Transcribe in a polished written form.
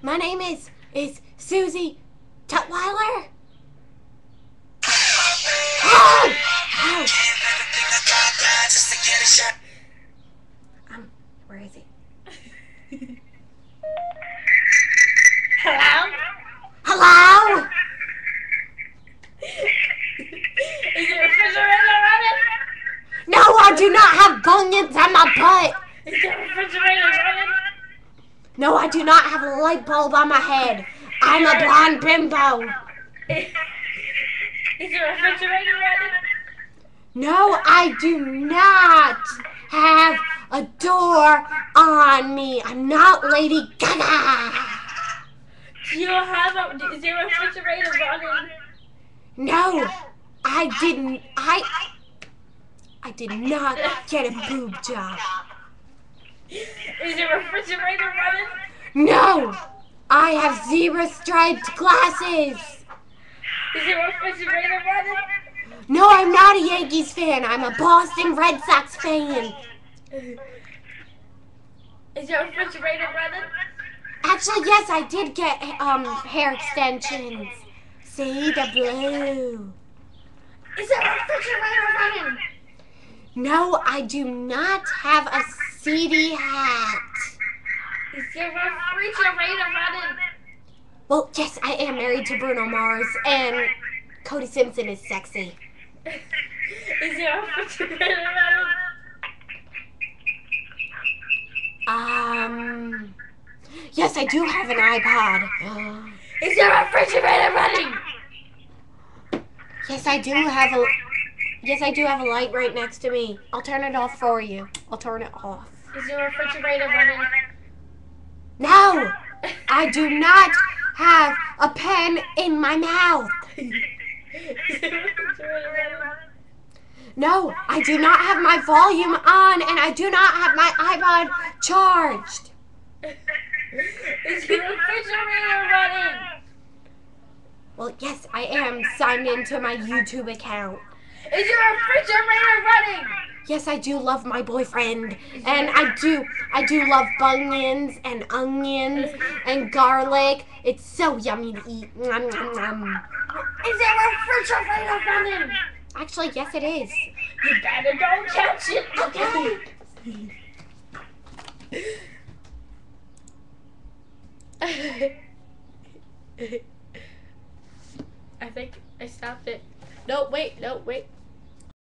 My name is Susie Tutwiler. Oh! Oh! Where is he? Hello? Hello? Is your refrigerator running? No, I do not have bunions on my butt. Is your refrigerator running? No, I do not have a light bulb on my head. I'm a blonde bimbo. Is your refrigerator running? No, I do not have a door on me. I'm not Lady Gaga. Is your refrigerator running? No, I didn't. I did not get a boob job. Is your refrigerator running? No, I have zebra-striped glasses. Is your refrigerator running? No, I'm not a Yankees fan. I'm a Boston Red Sox fan. Is your refrigerator running? Actually, yes, I did get hair extensions. See the blue. Is your refrigerator running? No, I do not have a seedy hat. Is your refrigerator running? Well, yes, I am married to Bruno Mars, and Cody Simpson is sexy. Is your refrigerator running? Yes, I do have an iPod. Is your refrigerator running? Yes, I do have a light right next to me. I'll turn it off for you. I'll turn it off. Is your refrigerator running? No, I do not have a pen in my mouth. Is your refrigerator running? No, I do not have my volume on, and I do not have my iPod charged. Is your refrigerator running? Well, yes, I am signed into my YouTube account. Is your refrigerator running? Yes, I do love my boyfriend, and I do love bunions and onions and garlic. It's so yummy to eat. Nom, nom, nom. Is your refrigerator running? Actually, yes, it is. You better go catch it. Okay. I think I stopped it. No, wait.